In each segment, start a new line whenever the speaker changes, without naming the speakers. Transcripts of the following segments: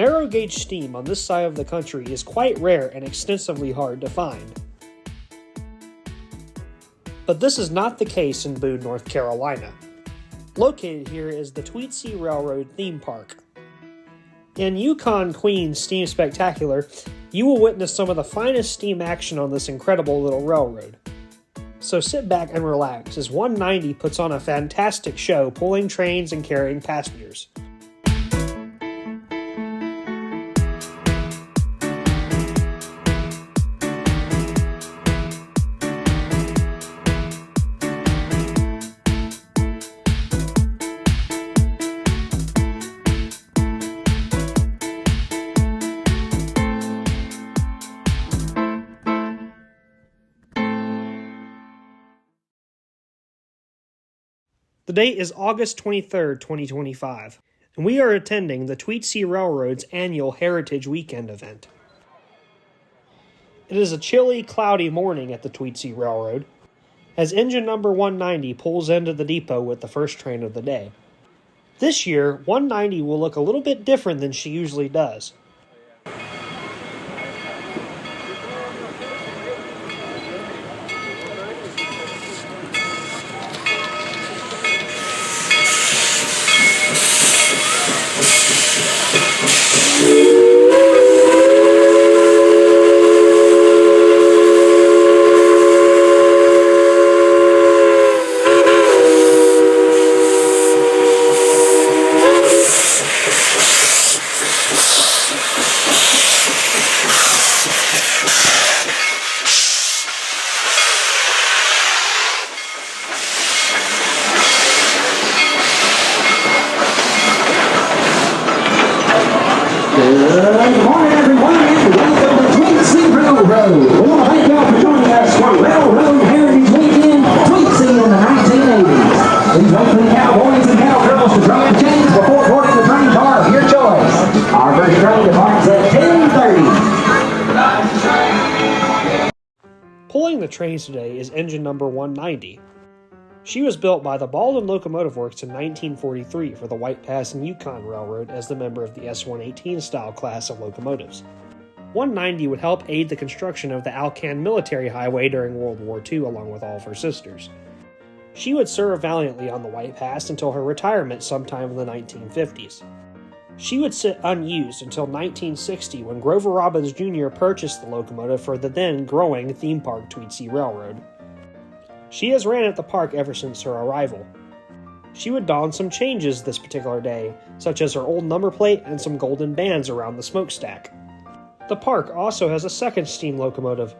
Narrow gauge steam on this side of the country is quite rare and extensively hard to find. But this is not the case in Boone, North Carolina. Located here is the Tweetsee Railroad Theme Park. In Yukon Queens Steam Spectacular, you will witness some of the finest steam action on this incredible little railroad. So sit back and relax as 190 puts on a fantastic show pulling trains and carrying passengers. The date is August 23, 2025, and we are attending the Tweetsee Railroad's annual Heritage Weekend event. It is a chilly, cloudy morning at the Tweetsee Railroad, as engine number 190 pulls into the depot with the first train of the day. This year, 190 will look a little bit different than she usually does.
Good morning, everyone, and welcome to Tweetsee Railroad. We want to thank y'all for joining us for Railroad Heritage Weekend, Tweetsee in the 1980s. Please wait for the cowboys and cowgirls to drop the chains before boarding the train car of your choice. Our first train departs at 10:30.
Pulling the trains today is engine number 190. She was built by the Baldwin Locomotive Works in 1943 for the White Pass and Yukon Railroad as the member of the S-118 style class of locomotives. 190 would help aid the construction of the Alcan Military Highway during World War II along with all of her sisters. She would serve valiantly on the White Pass until her retirement sometime in the 1950s. She would sit unused until 1960 when Grover Robbins Jr. purchased the locomotive for the then growing theme park Tweetsee Railroad. She has ran at the park ever since her arrival. She would don some changes this particular day, such as her old number plate and some golden bands around the smokestack. The park also has a second steam locomotive,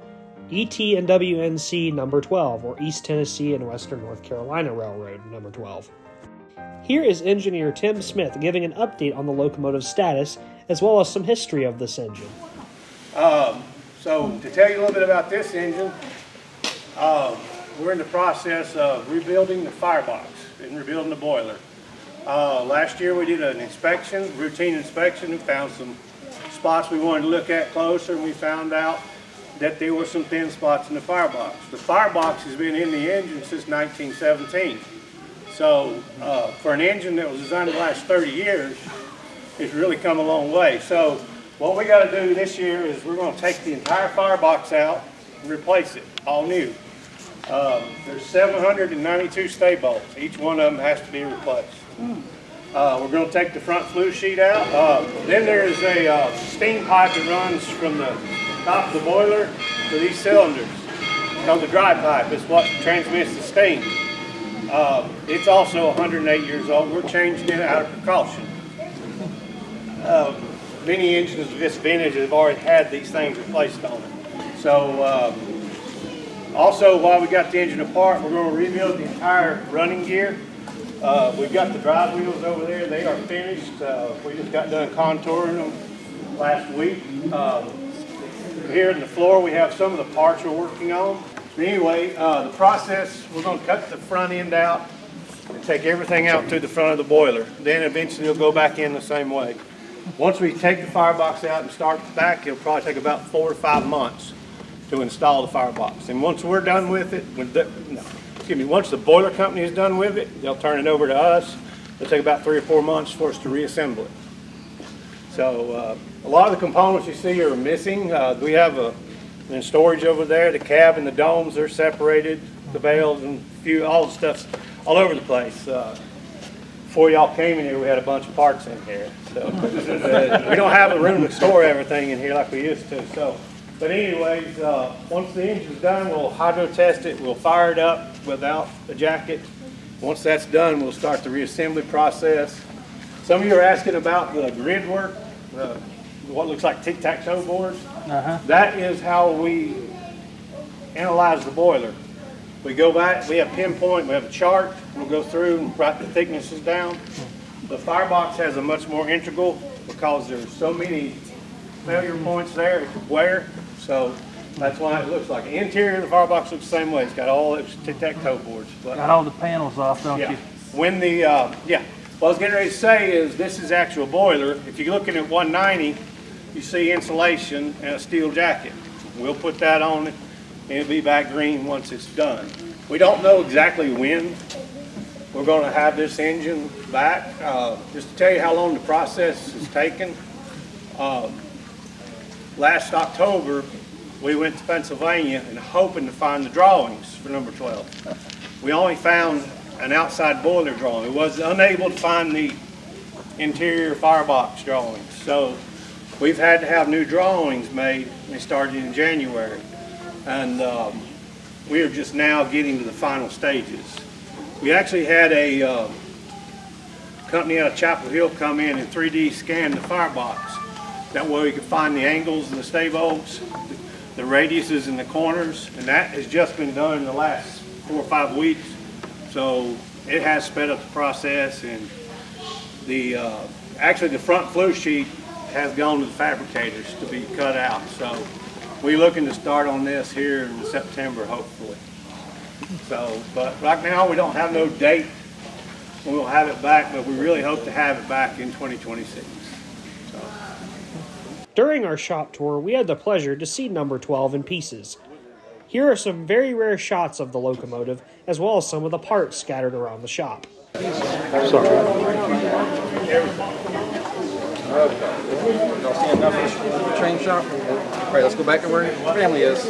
ET&WNC number 12, or East Tennessee and Western North Carolina Railroad number 12. Here is engineer Tim Smith giving an update on the locomotive's status, as well as some history of this engine.
So to tell you a little bit about this engine, we're in the process of rebuilding the firebox and rebuilding the boiler. Last year we did an inspection, routine inspection, and found some spots we wanted to look at closer, and we found out that there were some thin spots in the firebox. The firebox has been in the engine since 1917. So for an engine that was designed to last 30 years, it's really come a long way. So what we got to do this year is we're going to take the entire firebox out and replace it, all new. There's 792 stay bolts. Each one of them has to be replaced. We're going to take the front flue sheet out. Then there's a steam pipe that runs from the top of the boiler to these cylinders. It's called the dry pipe. It's what transmits the steam. It's also 108 years old. We're changing it out of precaution. Many engines of this vintage have already had these things replaced on it. So also, while we got the engine apart, we're going to rebuild the entire running gear. We've got the drive wheels over there. They are finished. We just got done contouring them last week. Here in the floor, we have some of the parts we're working on. But anyway, the process, we're going to cut the front end out and take everything out through the front of the boiler. Then eventually it'll go back in the same way. Once we take the firebox out and start the back, it'll probably take about 4 to 5 months to install the firebox. And once we're done with it, once the boiler company is done with it, they'll turn it over to us. It'll take about 3 or 4 months for us to reassemble it. So a lot of the components you see are missing. We have in storage over there. The cab and the domes are separated. The valves and all the stuff's all over the place. Before y'all came in here, we had a bunch of parts in here. So we don't have the room to store everything in here like we used to. So, but anyways, once the engine's done, we'll hydro test it. We'll fire it up without the jacket. Once that's done, we'll start the reassembly process. Some of you are asking about the grid work, what looks like tic-tac-toe boards. That is how we analyze the boiler. We go back, we have pinpoint, we have a chart, we'll go through and write the thicknesses down. The firebox has a much more integral because there's so many failure points there, it could wear. So that's why it looks like it. Interior of the firebox looks the same way. It's got all those tic-tac-toe boards. But,
got all the panels off, don't you?
When the, what I was getting ready to say is this is actual boiler. If you're looking at 190, you see insulation and a steel jacket. We'll put that on it. It'll be back green once it's done. We don't know exactly when we're going to have this engine back. Just to tell you how long the process has taken, last October we went to Pennsylvania and hoping to find the drawings for number 12. We only found an outside boiler drawing. We was unable to find the interior firebox drawings. So we've had to have new drawings made. They started in January. And we are just now getting to the final stages. We actually had a company out of Chapel Hill come in and 3D scan the firebox. That way we could find the angles and the stay bolts, the radiuses and the corners, and that has just been done in the last 4 or 5 weeks. So it has sped up the process, and the actually the front flue sheet has gone to the fabricators to be cut out. So we're looking to start on this here in September, hopefully. So, but right now we don't have no date when we'll have it back, but we really hope to have it back in 2026. So.
During our shop tour, we had the pleasure to see number 12 in pieces. Here are some very rare shots of the locomotive, as well as some of the parts scattered around the shop.
Sorry. Y'all see enough of the train shop? All right, let's go back to where family is.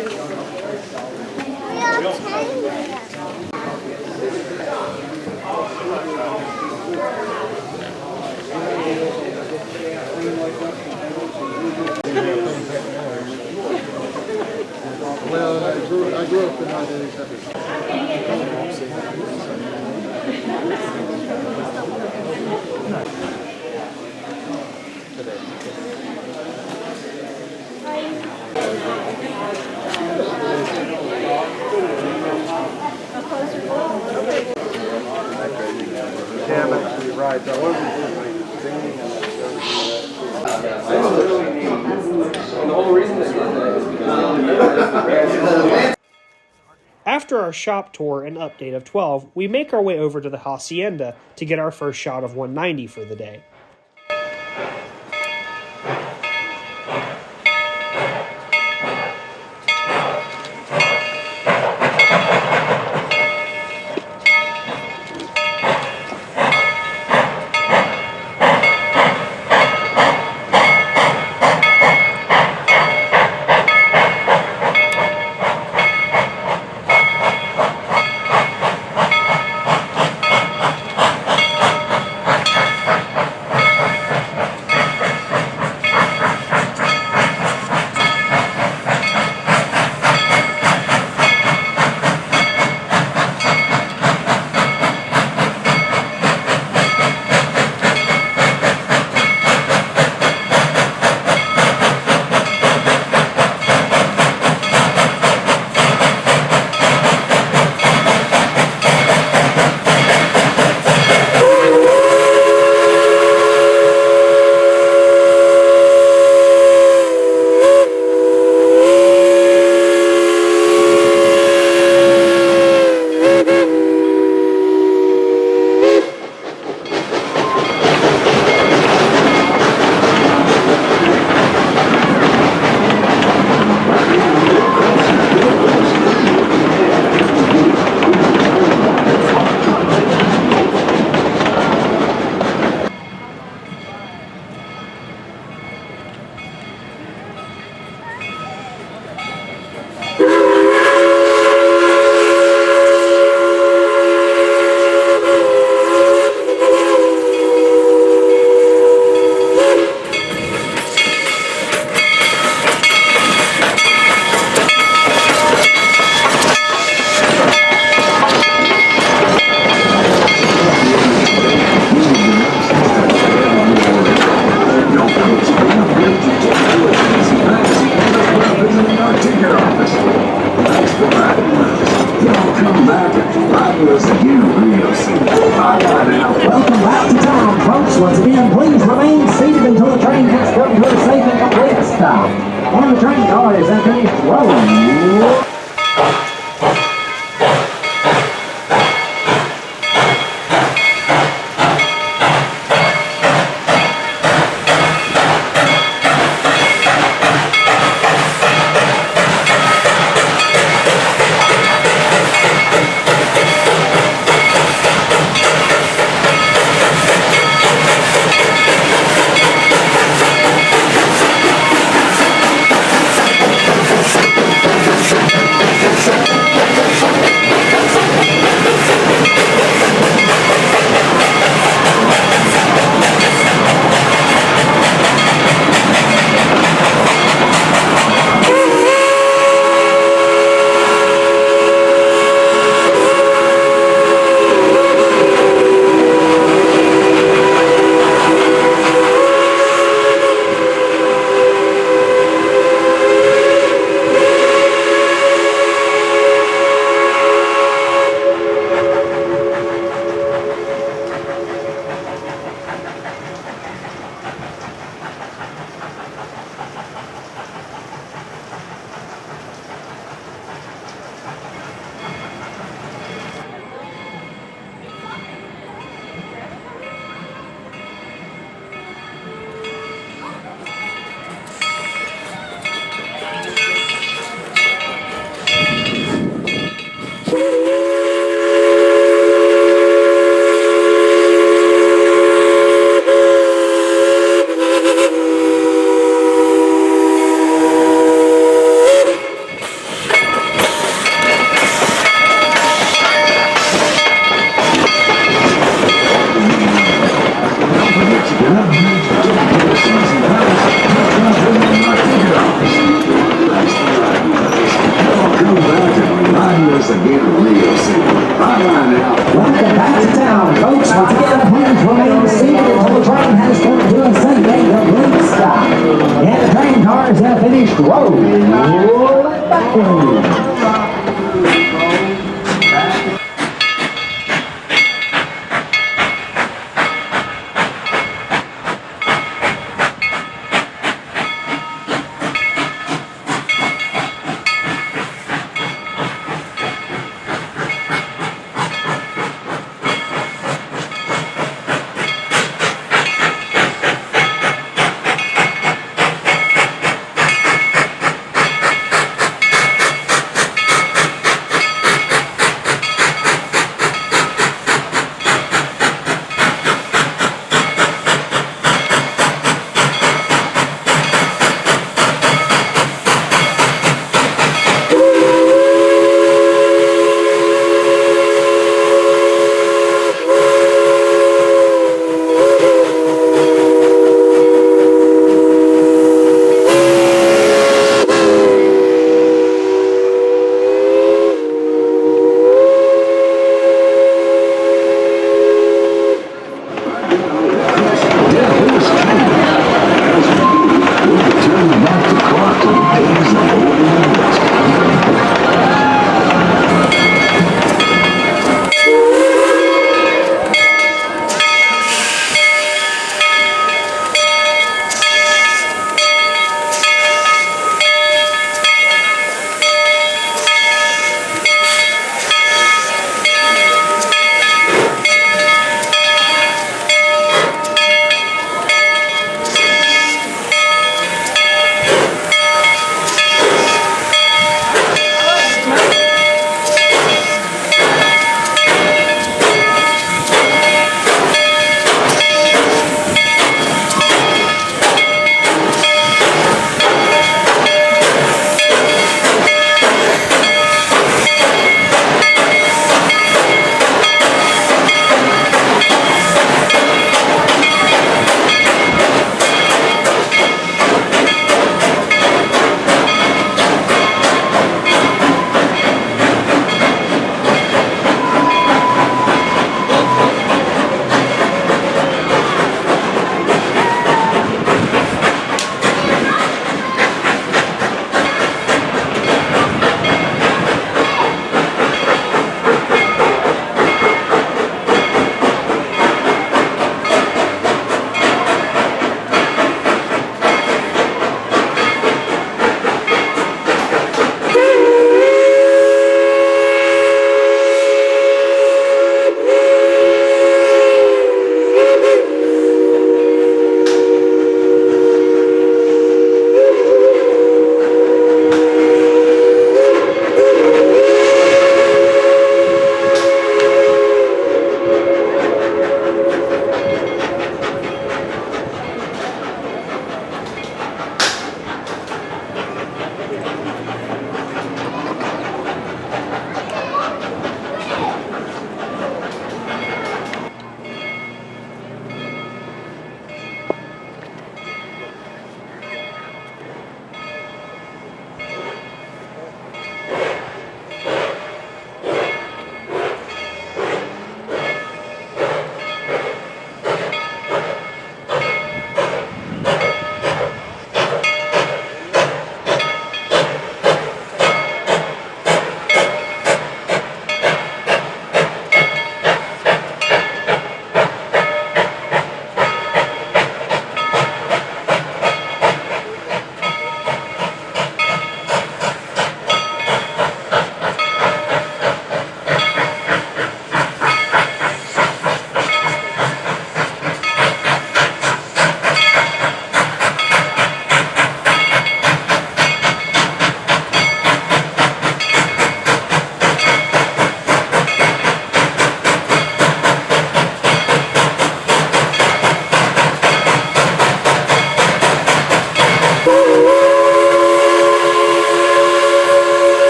Well, I grew up in 1987. Yeah, but you're right. That wasn't singing
And the whole reason they did that is because
After our shop tour and update of 12, we make our way over to the Hacienda to get our first shot of 190 for the day.
Y'all come back and ride with us again real soon. Bye-bye now. Welcome back to town, folks. Once again, please remain seated until the train gets come to a safe and complete stop. And the train cars have finished rolling.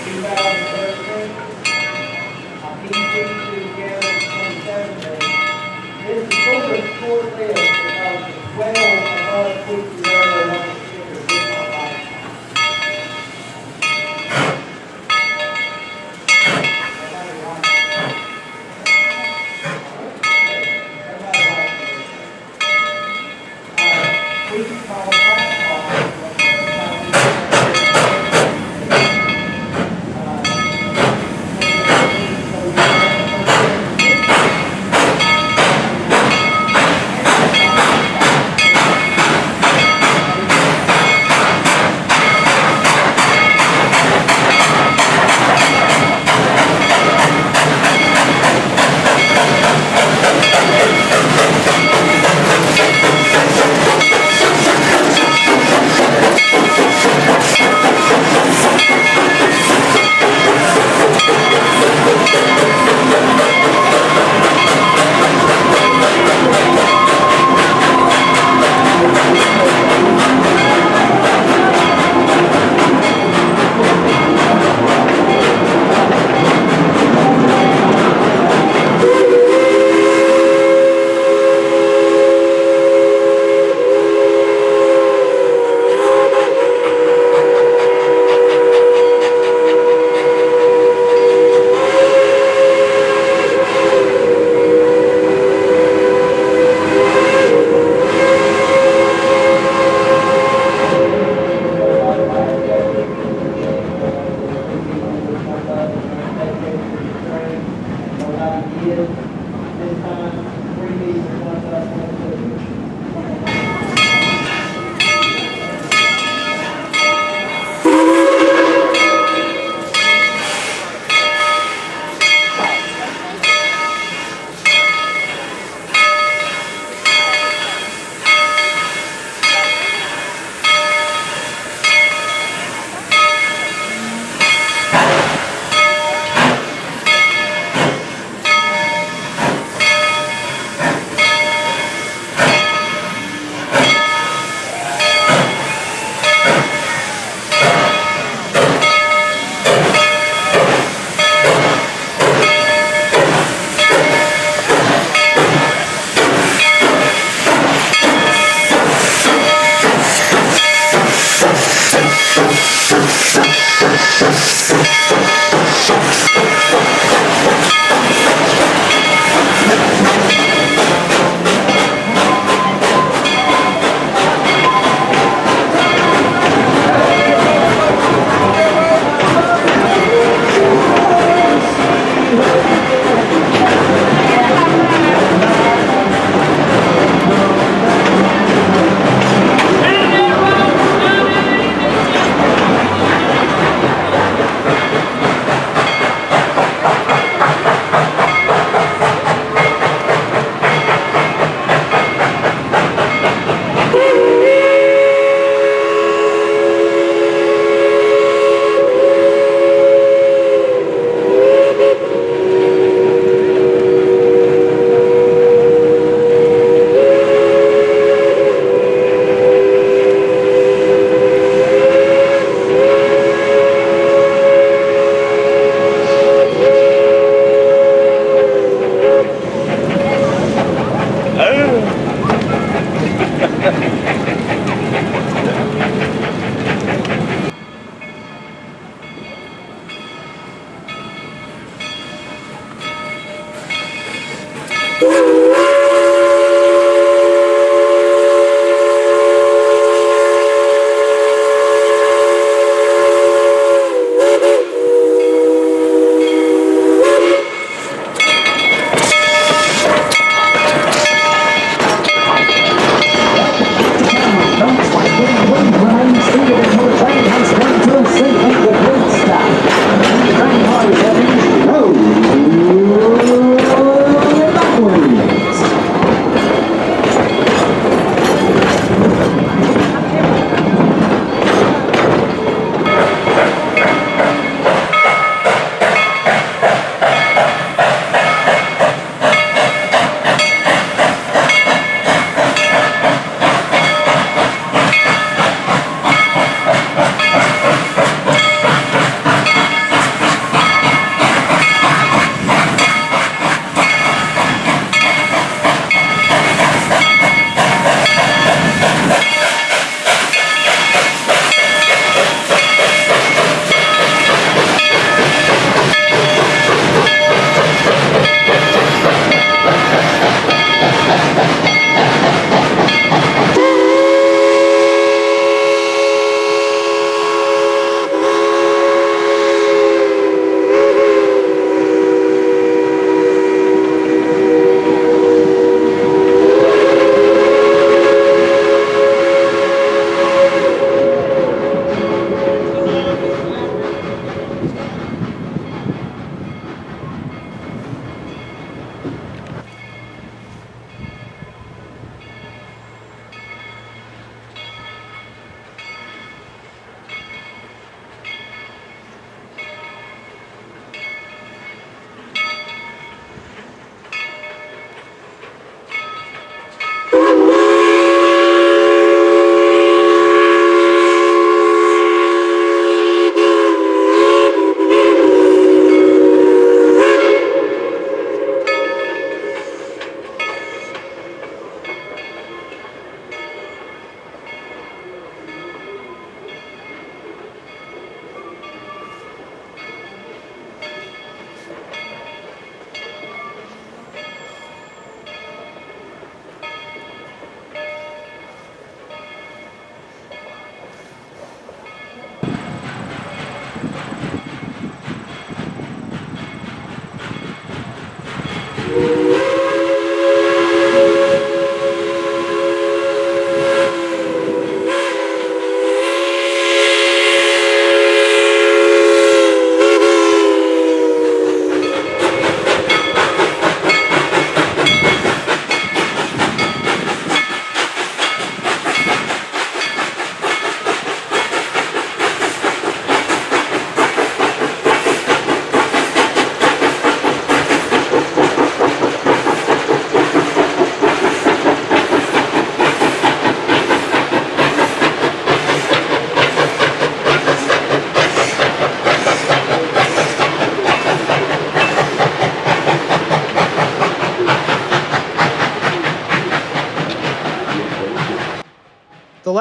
2013. I keep these two together in 2017. This is sort of short lived because it's well above 50 railroad on the sticker with my life. We can call it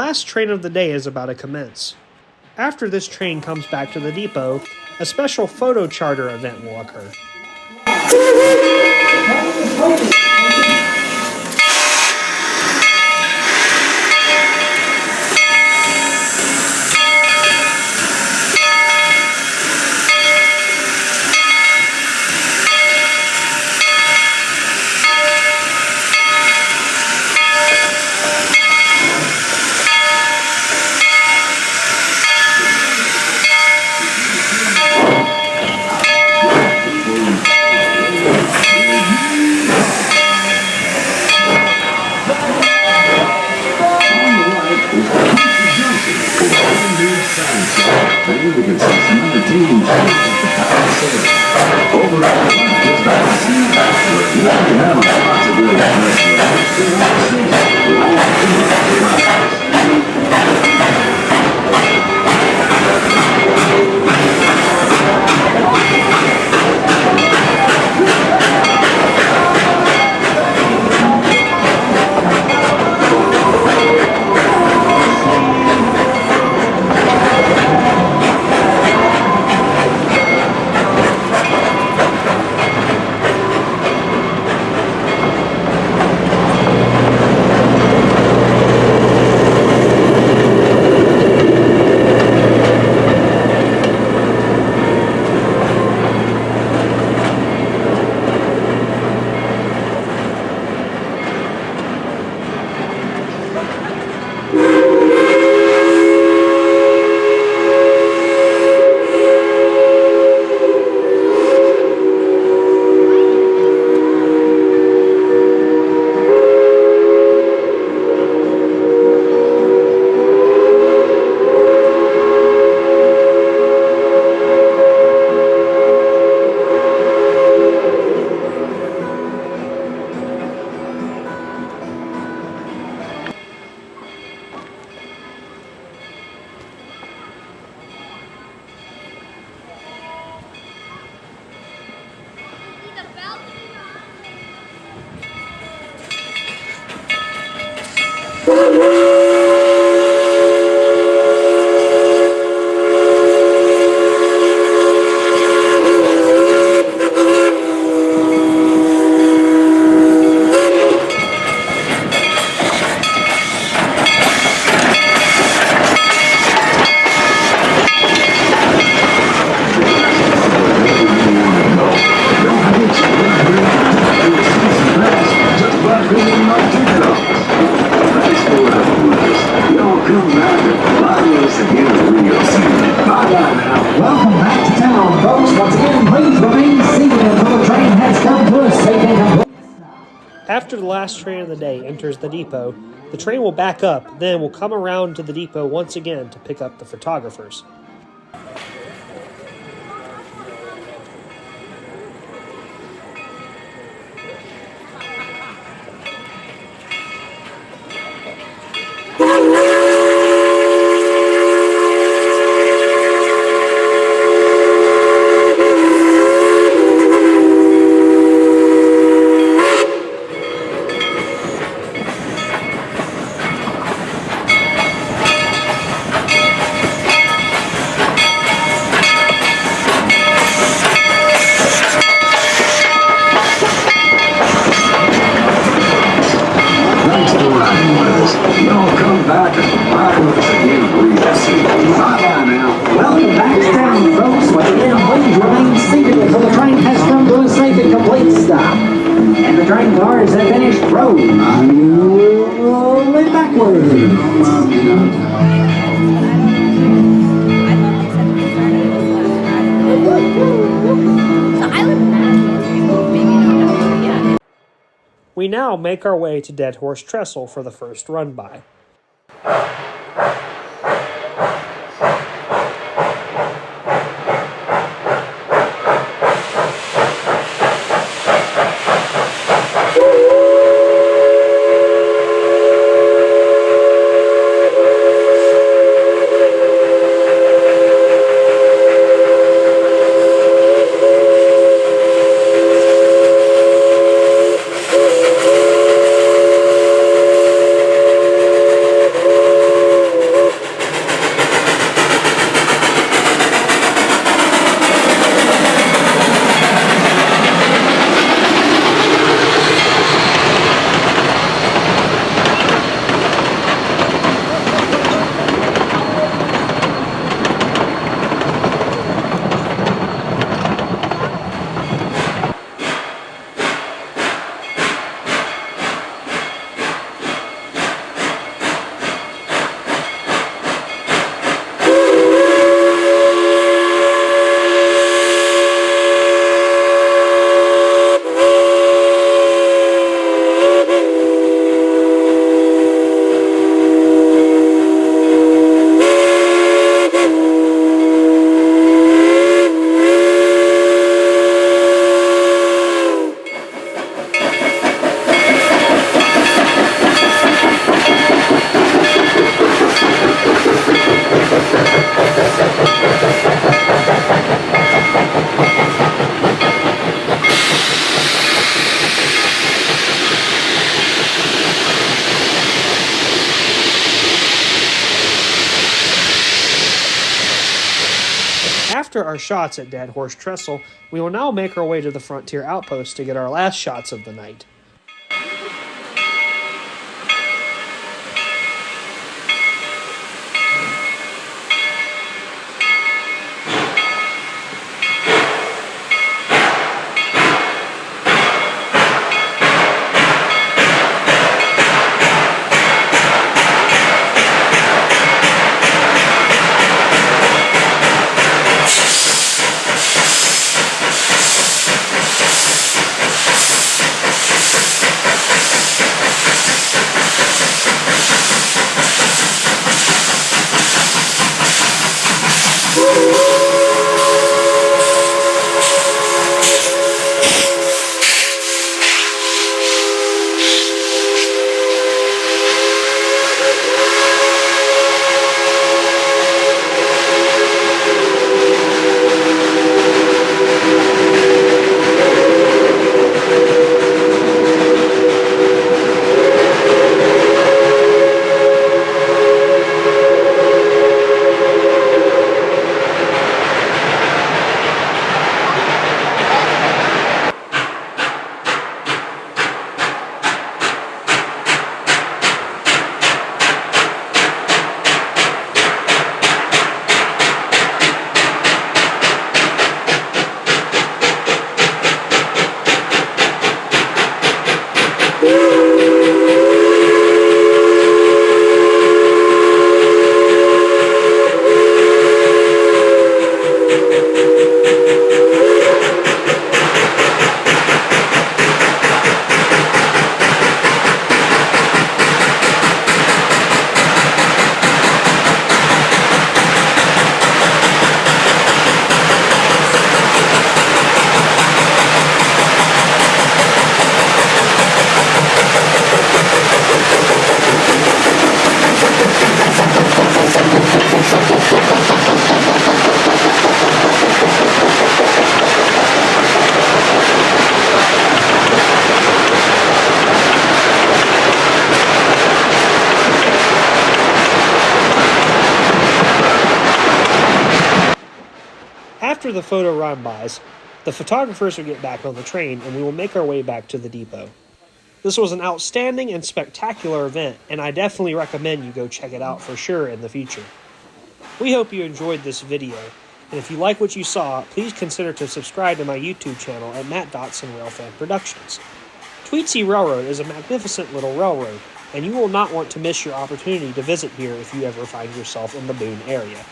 last train of the day is about to commence. After this train comes back to the depot, a special photo charter event will occur.
Welcome back to town, folks. Once again, please remain seated until the train has come to a safe and complete stop.
After the last train of the day enters the depot, the train will back up, then will come around to the depot once again to pick up the photographers.
Thanks for riding with us. Y'all come back and ride with us again real soon. Bye-bye now. Welcome back to town, folks. Once again, please remain seated until the train has come to a safe and complete stop. And the train cars have finished rolling backward.
We now make our way to Dead Horse Trestle for the first run-by. After our shots at Dead Horse Trestle, we will now make our way to the Frontier Outpost to get our last shots of the night. After the photo run-bys, the photographers will get back on the train and we will make our way back to the depot. This was an outstanding and spectacular event, and I definitely recommend you go check it out for sure in the future. We hope you enjoyed this video, and if you like what you saw, please consider to subscribe to my YouTube channel at Matt Dotson Railfan Productions. Tweetsy Railroad is a magnificent little railroad, and you will not want to miss your opportunity to visit here if you ever find yourself in the Boone area.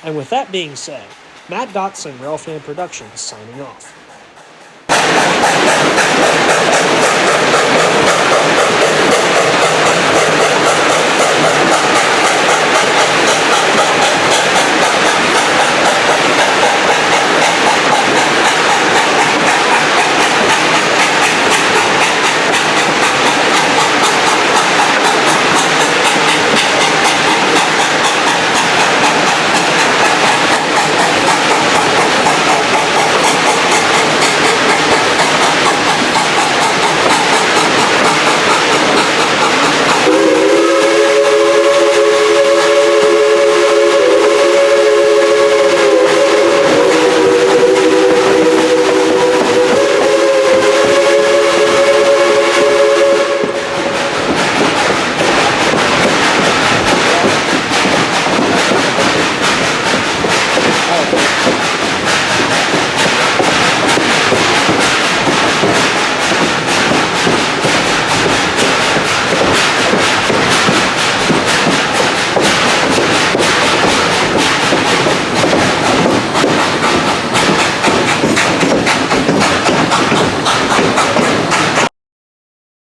And with that being said, Matt Dotson Railfan Productions signing off.